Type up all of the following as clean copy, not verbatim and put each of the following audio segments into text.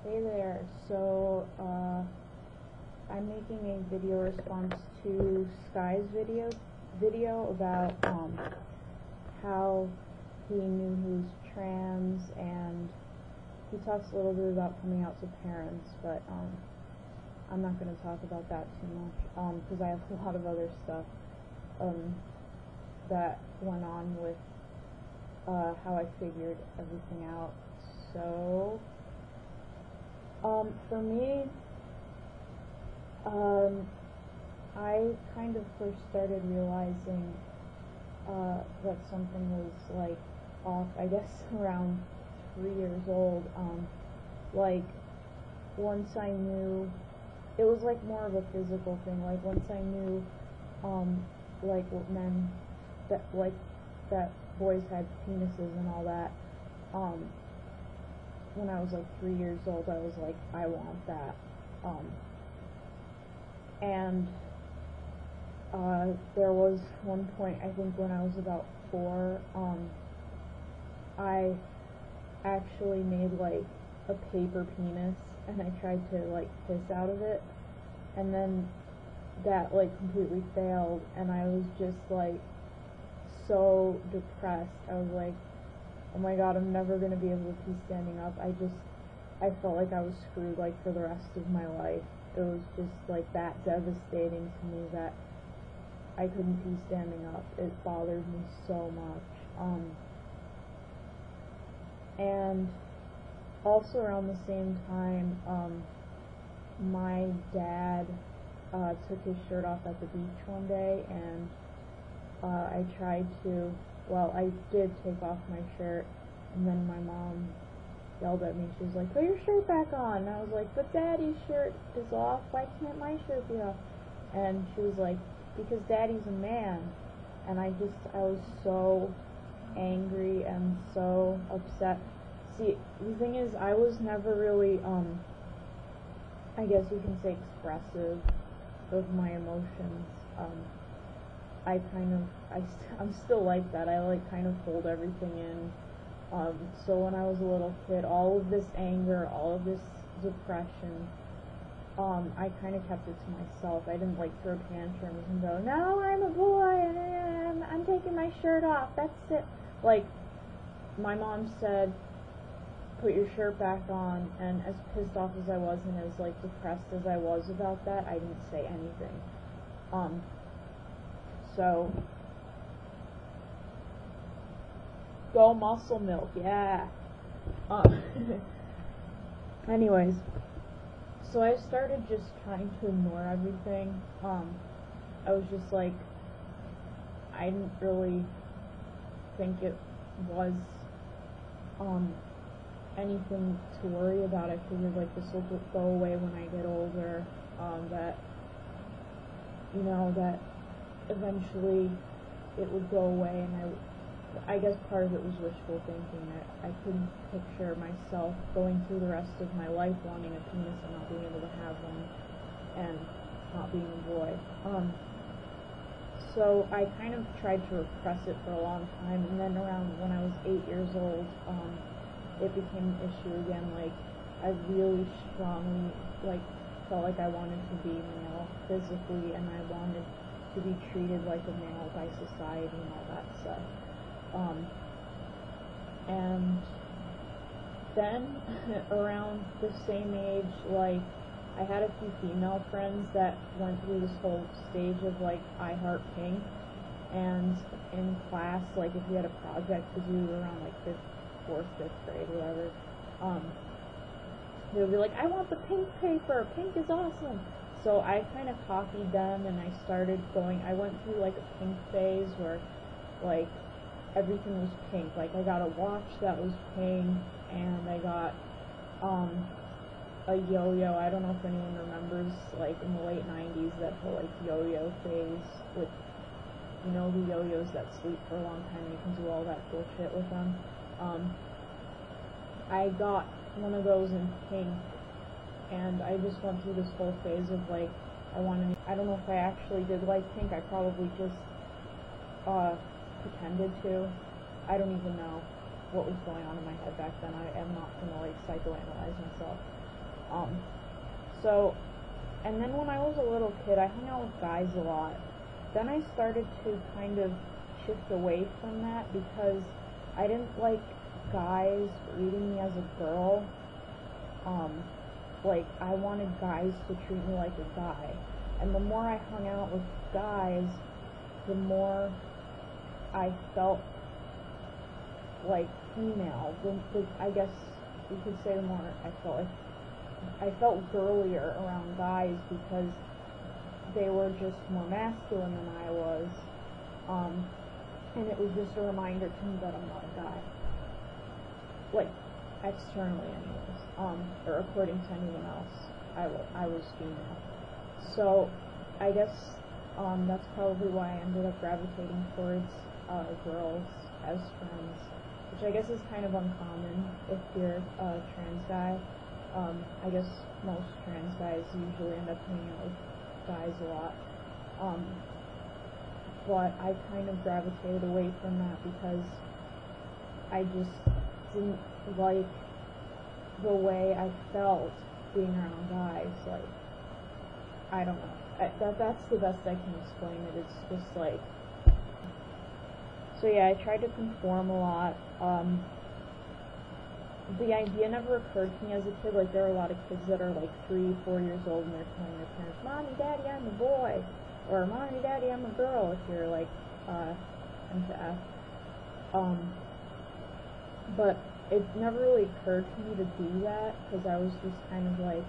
Hey there. So, I'm making a video response to Skye's video about how he knew he was trans, and he talks a little bit about coming out to parents, but I'm not going to talk about that too much because I have a lot of other stuff that went on with how I figured everything out. So, for me, I kind of first started realizing that something was like off, I guess, around 3 years old. Like, once I knew, it was like more of a physical thing. Like, once I knew, like, what men, that boys had penises and all that, when I was like 3 years old, I was like, I want that. And there was one point, I think when I was about 4, I actually made like a paper penis, and I tried to like piss out of it, and then that like completely failed, and I was just like so depressed. I was like, oh my god, I'm never gonna be able to pee standing up. I felt like I was screwed like for the rest of my life. It was just like that devastating to me that I couldn't pee standing up. It bothered me so much. And also around the same time, my dad took his shirt off at the beach one day, and I tried to, well, I did take off my shirt, and then my mom yelled at me. She was like, put your shirt back on. And I was like, but Daddy's shirt is off. Why can't my shirt be off? And she was like, because Daddy's a man. And I was so angry and so upset. See, the thing is, I was never really, I guess you can say, expressive of my emotions. I'm still like that. I like kind of hold everything in. So when I was a little kid, all of this anger, all of this depression, I kind of kept it to myself. I didn't like throw tantrums and go, no, I'm a boy, and I'm taking my shirt off, that's it. Like, my mom said, put your shirt back on, and as pissed off as I was and as like depressed as I was about that, I didn't say anything. So, go muscle milk, yeah. Anyways, so I started just trying to ignore everything. I was just like, I didn't really think it was anything to worry about. I figured like this will go away when I get older, that, you know, that eventually it would go away, and I guess part of it was wishful thinking. I couldn't picture myself going through the rest of my life wanting a penis and not being able to have one, and not being a boy. So I kind of tried to repress it for a long time, and then around when I was 8 years old, it became an issue again. Like, I really strongly felt like I wanted to be male physically, and I wanted to be treated like a male by society and all that stuff. And then around the same age, like, I had a few female friends that went through this whole stage of like I Heart Pink, and in class, like, if we had a project to do around like 4th, 5th grade, whatever, they would be like, I want the pink paper, pink is awesome. So I kind of copied them, and I went through like a pink phase where like everything was pink. Like, I got a watch that was pink, and I got a yo-yo. I don't know if anyone remembers, like, in the late 90s, that whole like yo-yo phase with, you know, the yo-yos that sleep for a long time, and you can do all that cool shit with them. I got one of those in pink, and I just went through this whole phase of like, I don't know if I actually did like pink. I probably just pretended to. I don't even know what was going on in my head back then. I am not gonna like psychoanalyze myself. Um, so, and then when I was a little kid, I hung out with guys a lot. Then I started to kind of shift away from that because I didn't like guys treating me as a girl. Like, I wanted guys to treat me like a guy. And the more I hung out with guys, the more I felt like female. I guess you could say the more I felt girlier around guys because they were just more masculine than I was. And it was just a reminder to me that I'm not a guy. Like, externally anyways, or according to anyone else, I was female. So, I guess, that's probably why I ended up gravitating towards, girls as friends, which I guess is kind of uncommon if you're a trans guy. I guess most trans guys usually end up hanging out with guys a lot. But I kind of gravitated away from that because I just didn't like the way I felt being around guys. Like, I don't know. That's the best I can explain it. It's just like, so yeah, I tried to conform a lot. The idea never occurred to me as a kid. Like, there are a lot of kids that are like 3, 4 years old and they're telling their parents, "Mommy, Daddy, I'm a boy," or "Mommy, Daddy, I'm a girl," if you're like into F. But it never really occurred to me to do that because I was just kind of like,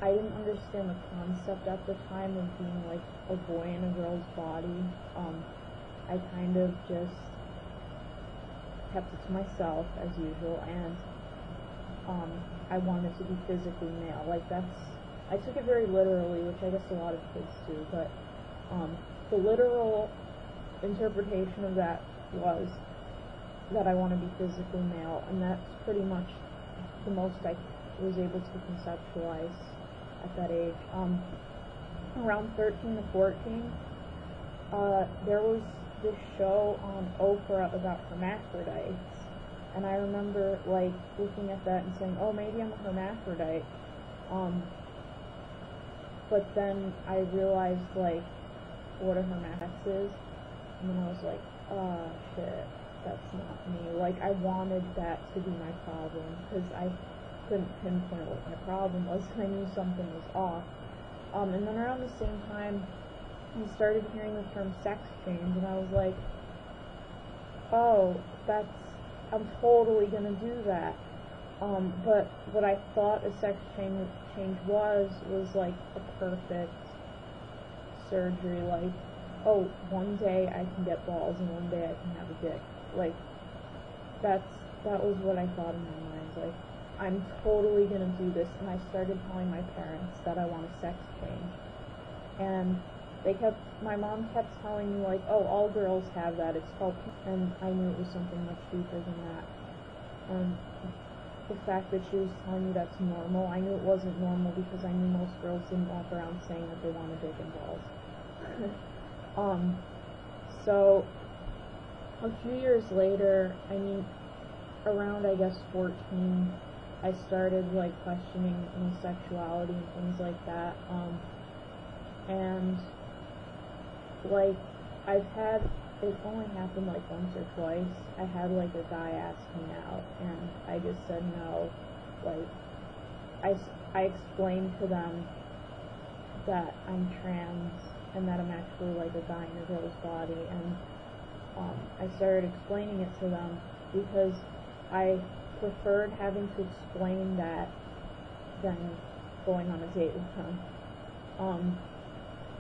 I didn't understand the concept at the time of being like a boy in a girl's body. I kind of just kept it to myself as usual, and I wanted to be physically male. Like, I took it very literally, which I guess a lot of kids do, but the literal interpretation of that was that I want to be physically male, and that's pretty much the most I was able to conceptualize at that age. Around 13 to 14, there was this show on Oprah about hermaphrodites, and I remember like looking at that and saying, "Oh, maybe I'm a hermaphrodite." But then I realized like what a hermaphrodite is, and then I was like, "Oh shit, that's not me." Like, I wanted that to be my problem because I couldn't pinpoint what my problem was, and I knew something was off. And then around the same time, I started hearing the term sex change, and I was like, "Oh, I'm totally gonna do that." But what I thought a sex change was like a perfect surgery, like, oh, one day I can get balls and one day I can have a dick. Like, that was what I thought in my mind. Like, I'm totally gonna do this, and I started telling my parents that I want a sex change, and my mom kept telling me like, "Oh, all girls have that, it's called," and I knew it was something much deeper than that. And the fact that she was telling me that's normal, I knew it wasn't normal because I knew most girls didn't walk around saying that they wanted dick and balls. So a few years later, I mean, around I guess 14, I started like questioning my sexuality and things like that. And like, it only happened like once or twice. I had like a guy ask me out, and I just said no. Like, I explained to them that I'm trans and that I'm actually like a guy in a girl's body, and I started explaining it to them because I preferred having to explain that than going on a date with them,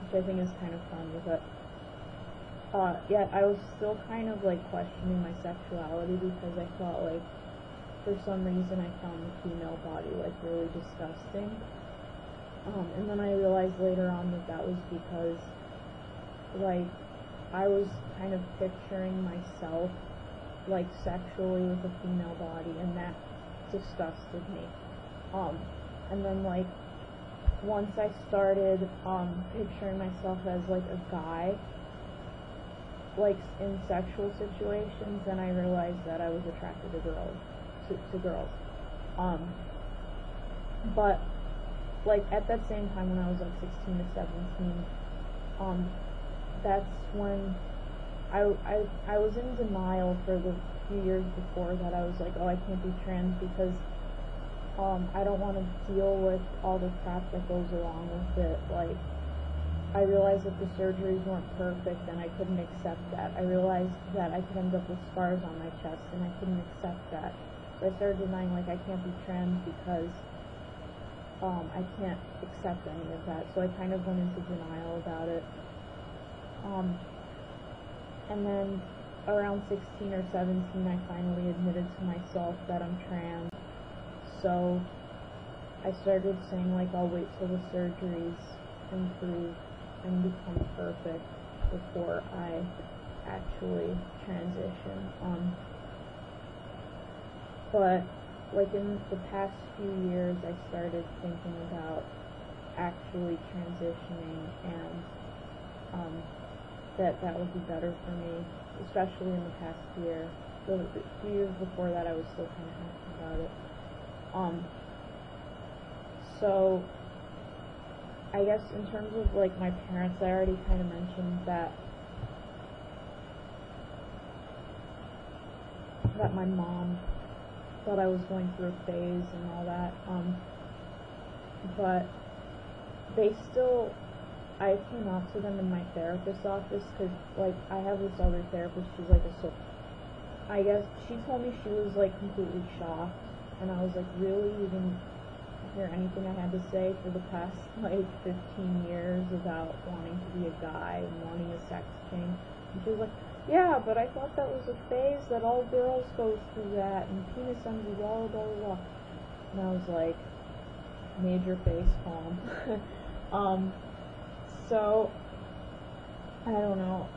which I think is kind of funny, but yet I was still kind of like questioning my sexuality because I felt like for some reason I found the female body like really disgusting. And then I realized later on that was because like I was kind of picturing myself like sexually with a female body, and that disgusted me. And then like once I started picturing myself as like a guy, like in sexual situations, then I realized that I was attracted to girls. But like at that same time when I was like 16 to 17, that's when I was in denial for the few years before that. I was like, oh, I can't be trans because I don't want to deal with all the crap that goes along with it. Like, I realized that the surgeries weren't perfect and I couldn't accept that. I realized that I could end up with scars on my chest and I couldn't accept that. So I started denying, like, I can't be trans because I can't accept any of that. So I kind of went into denial about it. And then around 16 or 17, I finally admitted to myself that I'm trans. So I started saying, like, I'll wait till the surgeries improve and become perfect before I actually transition. But like in the past few years, I started thinking about actually transitioning, and that would be better for me, especially in the past year. The few years before that, I was still kind of happy about it. So I guess in terms of like my parents, I already kind of mentioned that my mom thought I was going through a phase and all that. But they still, I came out to them in my therapist's office because like I have this other therapist. She's like I guess she told me she was like completely shocked, and I was like, really? You didn't hear anything I had to say for the past like 15 years about wanting to be a guy and wanting a sex change? And she was like, yeah, but I thought that was a phase that all girls go through that, and penis envy, blah, blah, blah, blah. And I was like, major face palm. So, I don't know.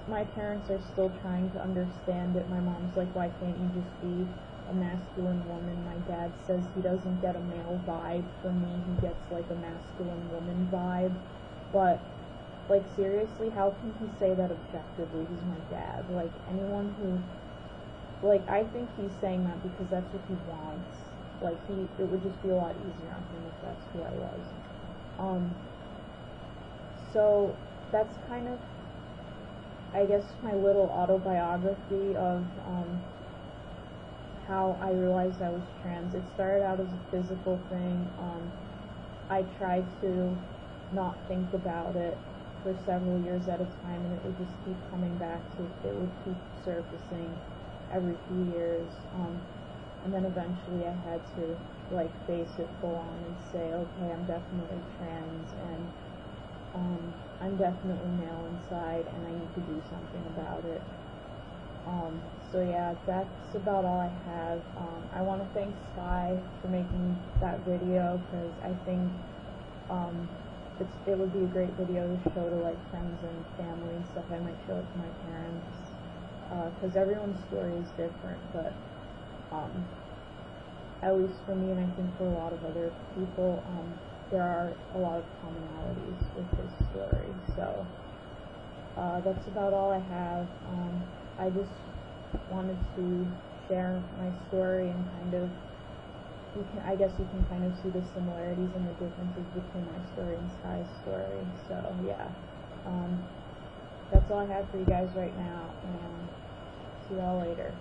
My parents are still trying to understand it. My mom's like, why can't you just be a masculine woman? My dad says he doesn't get a male vibe from me. He gets like a masculine woman vibe. But like, seriously, how can he say that objectively? He's my dad. Like, anyone who, like, I think he's saying that because that's what he wants. Like, it would just be a lot easier on him if that's who I was. So that's kind of, I guess, my little autobiography of how I realized I was trans. It started out as a physical thing. I tried to not think about it for several years at a time, and it would just keep coming back to it. It would keep surfacing every few years, and then eventually I had to like face it full on and say, okay, I'm definitely trans, and I'm definitely male inside, and I need to do something about it. So yeah, that's about all I have. I want to thank Skye for making that video, because I think it would be a great video to show to like friends and family and stuff. I might show it to my parents, because everyone's story is different, but at least for me, and I think for a lot of other people, there are a lot of commonalities with his story. So that's about all I have. I just wanted to share my story and kind of, I guess you can kind of see the similarities and the differences between my story and Skye's story. So yeah, that's all I have for you guys right now, and see y'all later.